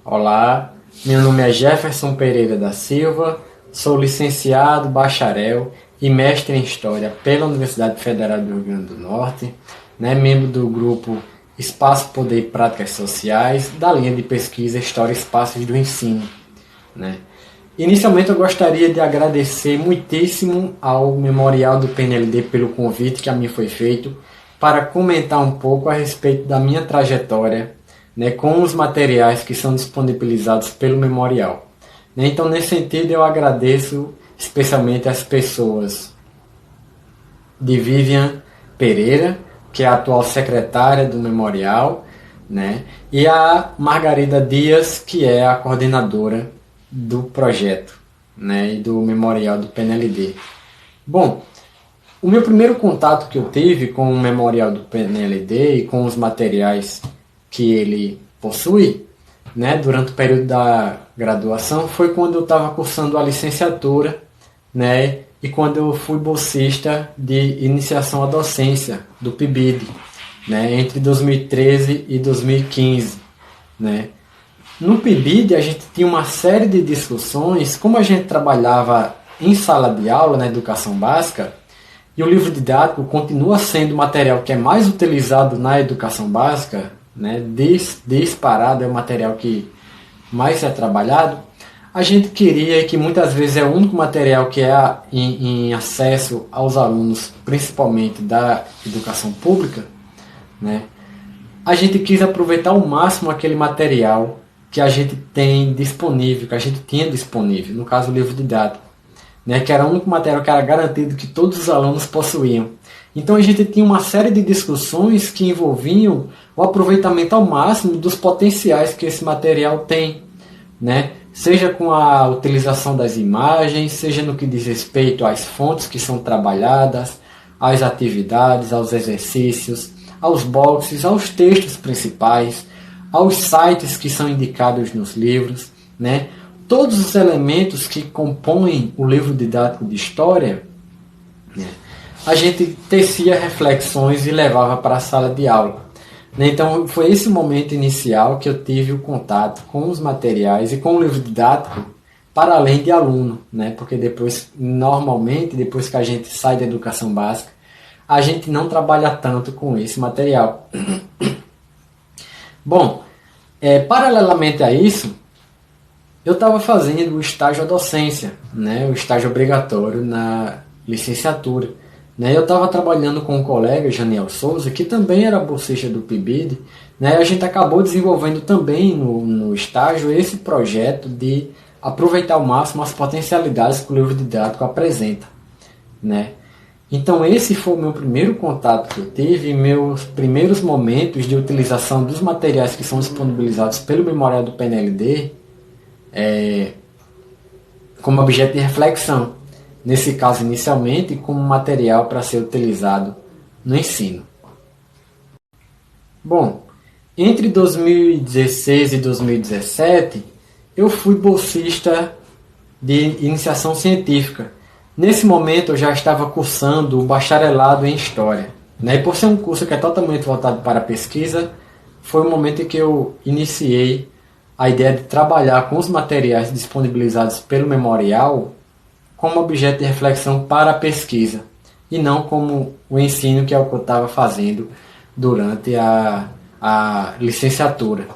Olá, meu nome é Jefferson Pereira da Silva, sou licenciado, bacharel e mestre em História pela Universidade Federal do Rio Grande do Norte, membro do grupo Espaço, Poder e Práticas Sociais, da linha de pesquisa História e Espaços do Ensino. Inicialmente eu gostaria de agradecer muitíssimo ao Memorial do PNLD pelo convite que a mim foi feito para comentar um pouco a respeito da minha trajetória com os materiais que são disponibilizados pelo Memorial. Então, nesse sentido, eu agradeço especialmente as pessoas de Vivian Pereira, que é a atual secretária do Memorial, e a Margarida Dias, que é a coordenadora do projeto e do Memorial do PNLD. Bom, o meu primeiro contato que eu tive com o Memorial do PNLD e com os materiais que ele possui, durante o período da graduação, foi quando eu estava cursando a licenciatura, e quando eu fui bolsista de iniciação à docência do PIBID, entre 2013 e 2015, No PIBID a gente tinha uma série de discussões, como a gente trabalhava em sala de aula na educação básica, e o livro didático continua sendo o material que é mais utilizado na educação básica, disparado é o material que mais é trabalhado. A gente queria, e que muitas vezes é o único material que é em acesso aos alunos, principalmente da educação pública, a gente quis aproveitar ao máximo aquele material que a gente tem disponível, que a gente tinha disponível, no caso o livro didático, que era o único material que era garantido que todos os alunos possuíam. Então a gente tinha uma série de discussões que envolviam o aproveitamento ao máximo dos potenciais que esse material tem, seja com a utilização das imagens, seja no que diz respeito às fontes que são trabalhadas, às atividades, aos exercícios, aos boxes, aos textos principais, aos sites que são indicados nos livros, todos os elementos que compõem o livro didático de história, a gente tecia reflexões e levava para a sala de aula. Então foi esse momento inicial que eu tive o contato com os materiais e com o livro didático para além de aluno, porque normalmente, depois que a gente sai da educação básica, a gente não trabalha tanto com esse material. Bom, paralelamente a isso, eu estava fazendo o estágio à docência, o estágio obrigatório na licenciatura. Eu estava trabalhando com um colega, Janiel Souza, que também era bolsista do PIBID. A gente acabou desenvolvendo também no estágio esse projeto de aproveitar ao máximo as potencialidades que o livro didático apresenta. Então esse foi o meu primeiro contato que eu tive, meus primeiros momentos de utilização dos materiais que são disponibilizados pelo Memorial do PNLD como objeto de reflexão. Nesse caso, inicialmente, como material para ser utilizado no ensino. Bom, entre 2016 e 2017, eu fui bolsista de iniciação científica. Nesse momento, eu já estava cursando o bacharelado em História. E por ser um curso que é totalmente voltado para a pesquisa, foi o momento em que eu iniciei a ideia de trabalhar com os materiais disponibilizados pelo Memorial como objeto de reflexão para a pesquisa, e não como o ensino, que é o que eu estava fazendo durante a licenciatura.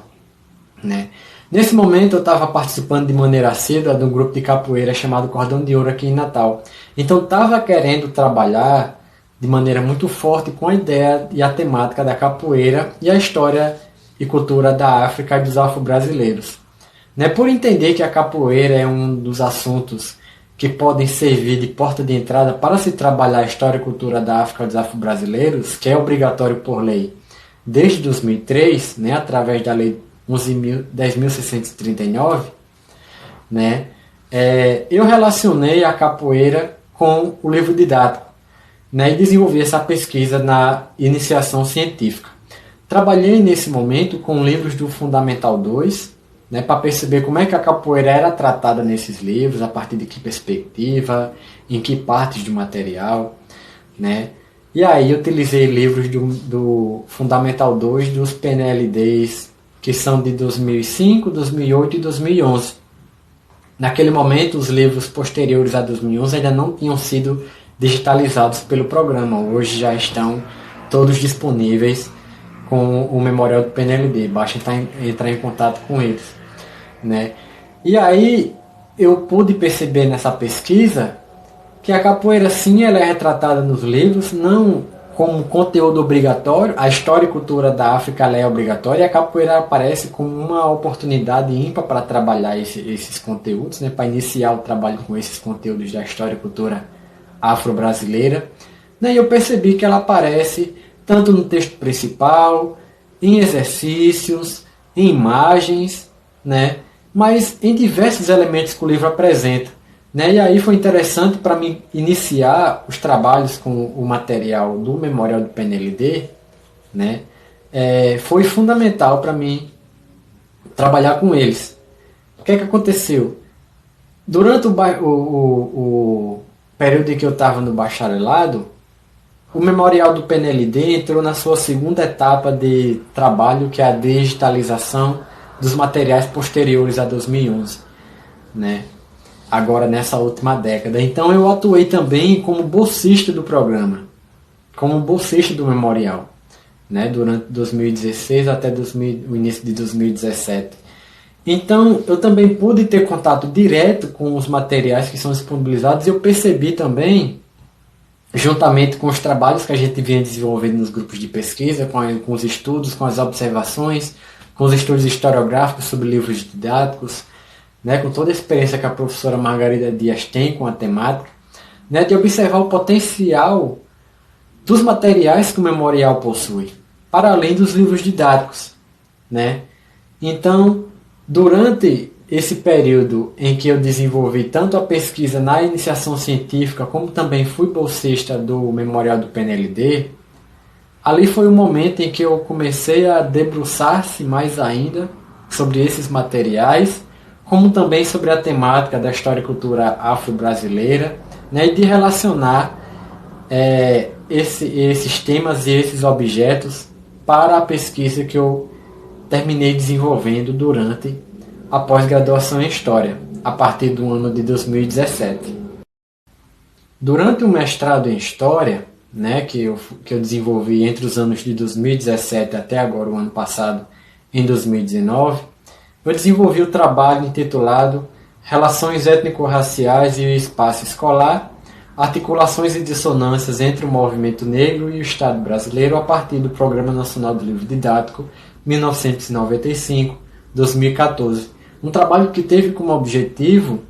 Nesse momento eu estava participando de maneira assídua de um grupo de capoeira chamado Cordão de Ouro aqui em Natal. Então estava querendo trabalhar de maneira muito forte com a ideia e a temática da capoeira e a história e cultura da África e dos afro-brasileiros. Por entender que a capoeira é um dos assuntos que podem servir de porta de entrada para se trabalhar a história e cultura da África e dos afro-brasileiros, que é obrigatório por lei desde 2003, através da Lei 10.639, eu relacionei a capoeira com o livro didático, e desenvolvi essa pesquisa na iniciação científica. Trabalhei nesse momento com livros do Fundamental 2, para perceber como é que a capoeira era tratada nesses livros, a partir de que perspectiva, em que partes do material. E aí utilizei livros do Fundamental 2 dos PNLDs que são de 2005, 2008 e 2011. Naquele momento, os livros posteriores a 2011 ainda não tinham sido digitalizados pelo programa. Hoje já estão todos disponíveis com o memorial do PNLD. Basta entrar em contato com eles, né? E aí eu pude perceber nessa pesquisa que a capoeira, sim, ela é retratada nos livros, não como conteúdo obrigatório. A história e cultura da África ela é obrigatória, e a capoeira aparece como uma oportunidade ímpar para trabalhar esses conteúdos, né, para iniciar o trabalho com esses conteúdos da história e cultura afro-brasileira. E eu percebi que ela aparece tanto no texto principal, em exercícios, em imagens, né, mas em diversos elementos que o livro apresenta. Né? E aí foi interessante para mim iniciar os trabalhos com o material do Memorial do PNLD, né? Foi fundamental para mim trabalhar com eles. O que é que aconteceu? Durante o período em que eu estava no bacharelado, o Memorial do PNLD entrou na sua segunda etapa de trabalho, que é a digitalização dos materiais posteriores a 2011, né? Agora nessa última década. Então eu atuei também como bolsista do programa, como bolsista do memorial, né, durante 2016 até o início de 2017. Então eu também pude ter contato direto com os materiais que são disponibilizados, e eu percebi também, juntamente com os trabalhos que a gente vinha desenvolvendo nos grupos de pesquisa, com os estudos, com as observações, com os estudos historiográficos sobre livros didáticos, né, com toda a experiência que a professora Margarida Dias tem com a temática, né, de observar o potencial dos materiais que o memorial possui, para além dos livros didáticos, né? Então, durante esse período em que eu desenvolvi tanto a pesquisa na iniciação científica, como também fui bolsista do Memorial do PNLD, ali foi o momento em que eu comecei a debruçar-se mais ainda sobre esses materiais, como também sobre a temática da história e cultura afro-brasileira, né, e de relacionar esses temas e esses objetos para a pesquisa que eu terminei desenvolvendo durante a pós-graduação em História, a partir do ano de 2017. Durante o mestrado em História, né, que eu desenvolvi entre os anos de 2017 até agora, o ano passado, em 2019, eu desenvolvi o trabalho intitulado Relações Étnico-Raciais e o Espaço Escolar, Articulações e Dissonâncias entre o Movimento Negro e o Estado Brasileiro, a partir do Programa Nacional do Livro Didático 1995-2014. Um trabalho que teve como objetivo,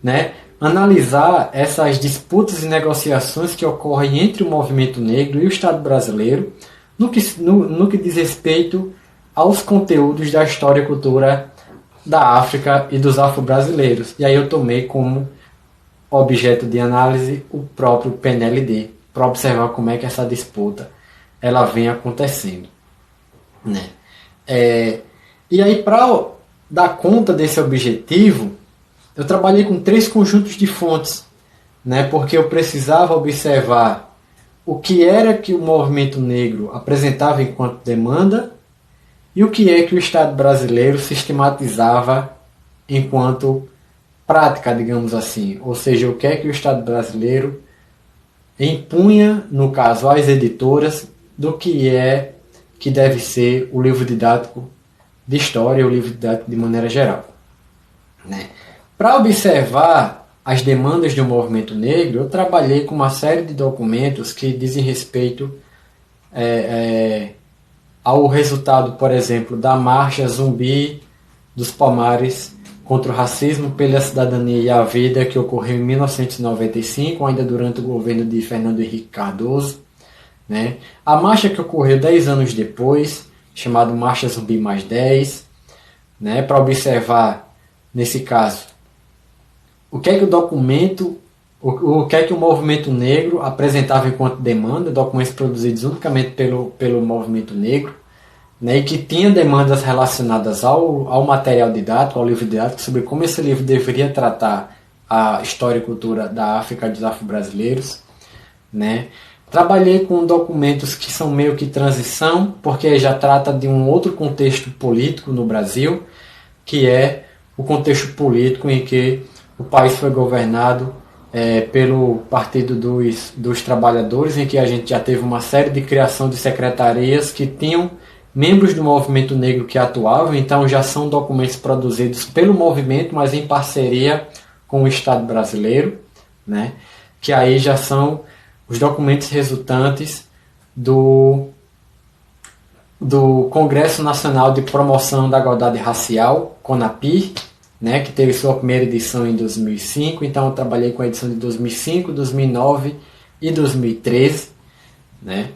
né, analisar essas disputas e negociações que ocorrem entre o movimento negro e o Estado brasileiro no que diz respeito aos conteúdos da história e cultura da África e dos afro-brasileiros. E aí eu tomei como objeto de análise o próprio PNLD, para observar como é que essa disputa ela vem acontecendo, né? E aí, para dar conta desse objetivo, eu trabalhei com 3 conjuntos de fontes, né? Porque eu precisava observar o que era que o movimento negro apresentava enquanto demanda, e o que é que o Estado brasileiro sistematizava enquanto prática, digamos assim. Ou seja, o que é que o Estado brasileiro impunha, no caso, às editoras, do que deve ser o livro didático de história e o livro didático de maneira geral, né? Para observar as demandas do movimento negro, eu trabalhei com uma série de documentos que dizem respeito ao resultado, por exemplo, da Marcha Zumbi dos Palmares contra o racismo, pela cidadania e a vida, que ocorreu em 1995, ainda durante o governo de Fernando Henrique Cardoso, né? A marcha que ocorreu 10 anos depois, chamada Marcha Zumbi mais 10, né? Para observar, nesse caso, o que é que o documento, o que é que o movimento negro apresentava enquanto demanda, documentos produzidos unicamente pelo movimento negro, né, e que tinha demandas relacionadas ao material didático, ao livro didático, sobre como esse livro deveria tratar a história e cultura da África e dos afro-brasileiros, né, Trabalhei com documentos que são meio que transição, porque já trata de um outro contexto político no Brasil, que é o contexto político em que o país foi governado pelo Partido dos Trabalhadores, em que a gente já teve uma série de criação de secretarias que tinham membros do movimento negro que atuavam, então já são documentos produzidos pelo movimento, mas em parceria com o Estado brasileiro, né? Que aí já são os documentos resultantes do Congresso Nacional de Promoção da Igualdade Racial, CONAPIR, né, que teve sua primeira edição em 2005, então eu trabalhei com a edição de 2005, 2009 e 2013. Né?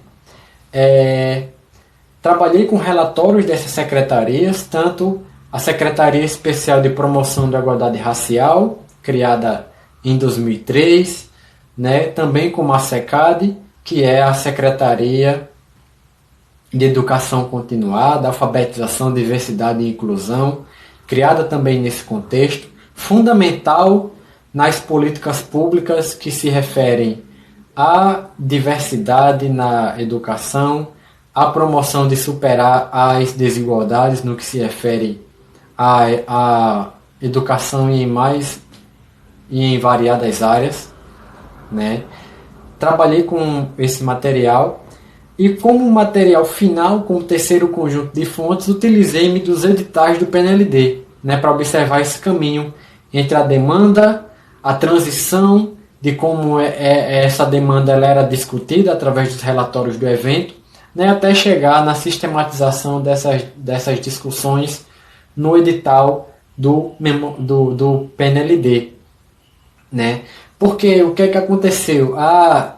Trabalhei com relatórios dessas secretarias, tanto a Secretaria Especial de Promoção da Igualdade Racial, criada em 2003, né, também como a SECAD, que é a Secretaria de Educação Continuada, Alfabetização, Diversidade e Inclusão, criada também nesse contexto, fundamental nas políticas públicas que se referem à diversidade na educação, à promoção de superar as desigualdades no que se refere à educação em variadas áreas, né? Trabalhei com esse material e, como material final, como terceiro conjunto de fontes, utilizei-me dos editais do PNLD, né, para observar esse caminho entre a demanda, a transição, de como essa demanda ela era discutida através dos relatórios do evento, né, até chegar na sistematização dessas discussões no edital do PNLD. Né? Porque o que é que aconteceu? A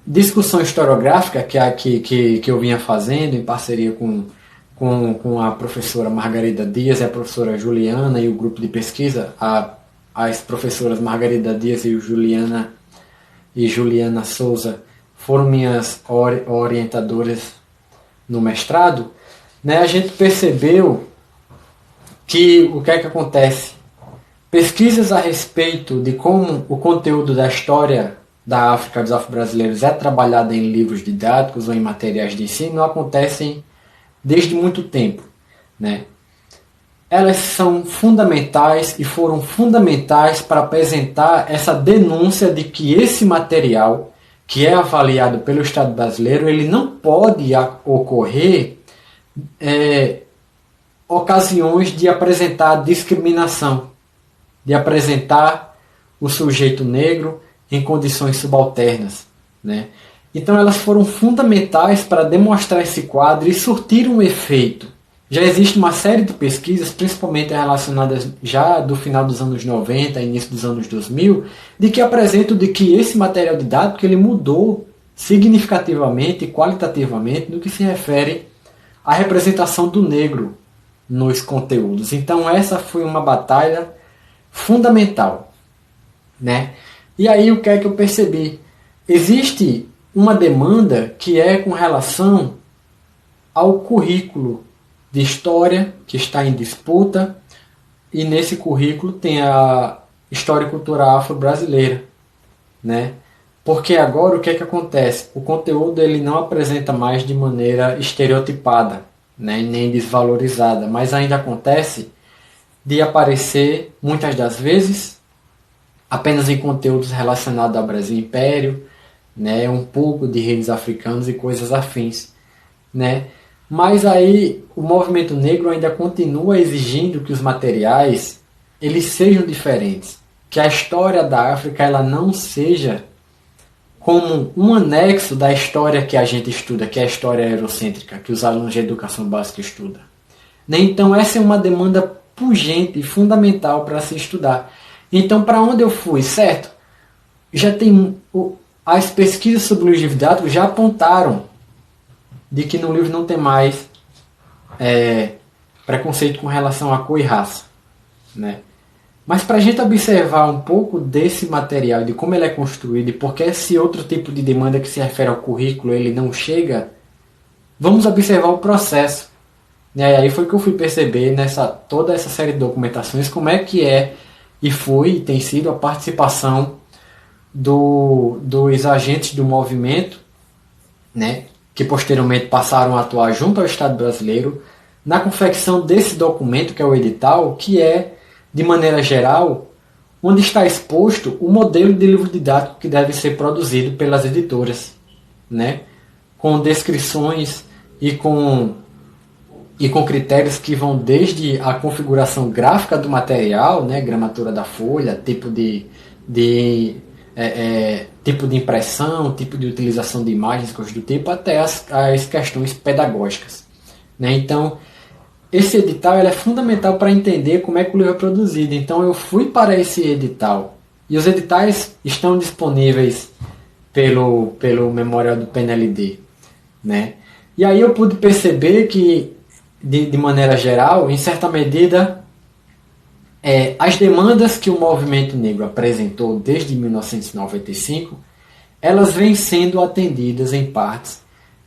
discussão historiográfica que eu vinha fazendo em parceria com a professora Margarida Dias e a professora Juliana e o grupo de pesquisa, as professoras Margarida Dias e Juliana Souza foram minhas orientadoras no mestrado, né? A gente percebeu que o que é que acontece? Pesquisas a respeito de como o conteúdo da história da África, dos afro-brasileiros, é trabalhado em livros didáticos ou em materiais de ensino acontecem desde muito tempo, né? Elas são fundamentais e foram fundamentais para apresentar essa denúncia de que esse material, que é avaliado pelo Estado brasileiro, ele não pode ocorrer ocasiões de apresentar discriminação, de apresentar o sujeito negro em condições subalternas, né? Então elas foram fundamentais para demonstrar esse quadro e surtir um efeito. Já existe uma série de pesquisas, principalmente relacionadas já do final dos anos 90, início dos anos 2000, de que apresentam de que esse material didático ele mudou significativamente e qualitativamente no que se refere à representação do negro nos conteúdos. Então essa foi uma batalha fundamental, né? E aí o que é que eu percebi? Existe uma demanda que é com relação ao currículo de história que está em disputa, e nesse currículo tem a história cultural afro-brasileira, né? Porque agora o que é que acontece? O conteúdo ele não apresenta mais de maneira estereotipada, né? Nem desvalorizada, mas ainda acontece de aparecer muitas das vezes apenas em conteúdos relacionados ao Brasil Império, né? Um pouco de reis africanos e coisas afins, né? Mas aí o movimento negro ainda continua exigindo que os materiais eles sejam diferentes, que a história da África ela não seja como um anexo da história que a gente estuda, que é a história eurocêntrica, que os alunos de educação básica estudam. Então essa é uma demanda pungente e fundamental para se estudar. Então para onde eu fui, certo? Já tem as pesquisas sobre o livro didático já apontaram de que no livro não tem mais preconceito com relação a cor e raça, né? Mas para a gente observar um pouco desse material, de como ele é construído e porque esse outro tipo de demanda que se refere ao currículo ele não chega, vamos observar o processo. E aí foi que eu fui perceber toda essa série de documentações como é que e foi e tem sido a participação dos agentes do movimento né, que posteriormente passaram a atuar junto ao Estado brasileiro na confecção desse documento, que é o edital, que é, de maneira geral, onde está exposto o modelo de livro didático que deve ser produzido pelas editoras, né, com descrições e com critérios que vão desde a configuração gráfica do material, né, gramatura da folha, tipo de impressão, tipo de utilização de imagens, coisas do tipo, até as questões pedagógicas, né? Então, esse edital ele é fundamental para entender como é que o livro é produzido. Então, eu fui para esse edital, e os editais estão disponíveis pelo memorial do PNLD, né? E aí eu pude perceber que, de maneira geral, em certa medida, as demandas que o movimento negro apresentou desde 1995, elas vêm sendo atendidas em partes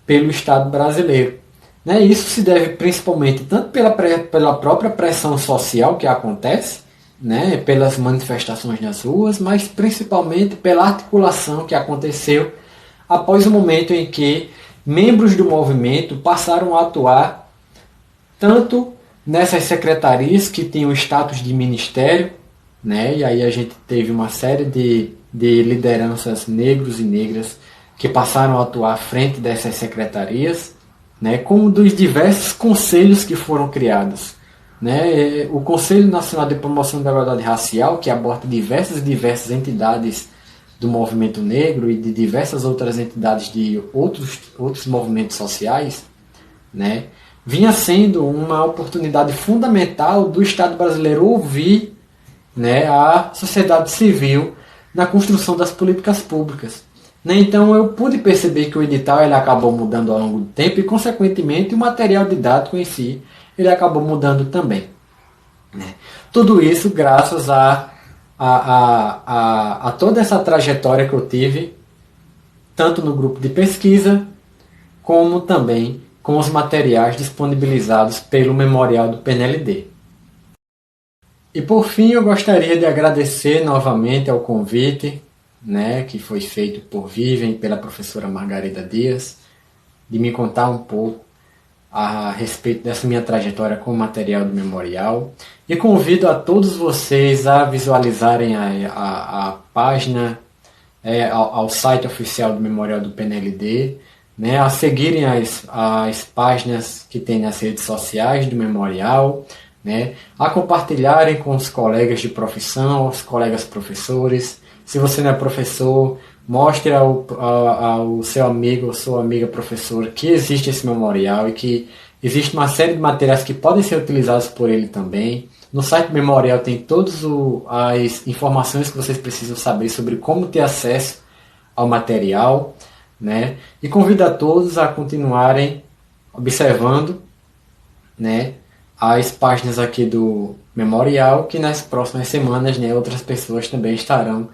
pelo Estado brasileiro. Né? Isso se deve principalmente tanto pela própria pressão social que acontece, né? Pelas manifestações nas ruas, mas principalmente pela articulação que aconteceu após o momento em que membros do movimento passaram a atuar tanto nessas secretarias que tinham status de ministério, né? E aí a gente teve uma série de lideranças negros e negras que passaram a atuar à frente dessas secretarias, né? Como dos diversos conselhos que foram criados, né? O Conselho Nacional de Promoção da Igualdade Racial, que aborda diversas entidades do movimento negro e de diversas outras entidades de outros movimentos sociais, né? Vinha sendo uma oportunidade fundamental do Estado brasileiro ouvir, né, a sociedade civil na construção das políticas públicas. Né? Então eu pude perceber que o edital ele acabou mudando ao longo do tempo e, consequentemente, o material didático em si ele acabou mudando também. Né? Tudo isso graças a toda essa trajetória que eu tive, tanto no grupo de pesquisa, como também com os materiais disponibilizados pelo memorial do PNLD. E por fim, eu gostaria de agradecer novamente ao convite, né, que foi feito por Vivian e pela professora Margarida Dias, de me contar um pouco a respeito dessa minha trajetória com o material do memorial. E convido a todos vocês a visualizarem a página, ao site oficial do memorial do PNLD, né, a seguirem as páginas que tem nas redes sociais do memorial, né, a compartilharem com os colegas de profissão, os colegas professores. Se você não é professor, mostre ao seu amigo ou sua amiga professora que existe esse memorial e que existe uma série de materiais que podem ser utilizados por ele também. No site do memorial tem todas as informações que vocês precisam saber sobre como ter acesso ao material, né? E convido a todos a continuarem observando, né, as páginas aqui do memorial, que nas próximas semanas, né, outras pessoas também estarão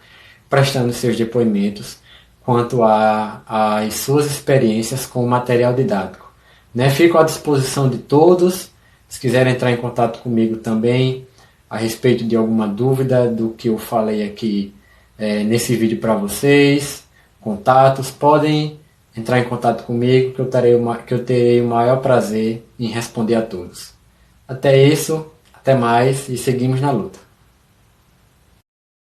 prestando seus depoimentos quanto às suas experiências com o material didático. Né? Fico à disposição de todos, se quiserem entrar em contato comigo também a respeito de alguma dúvida do que eu falei aqui nesse vídeo para vocês, contatos, podem entrar em contato comigo que eu terei o maior prazer em responder a todos. Até isso, até mais e seguimos na luta.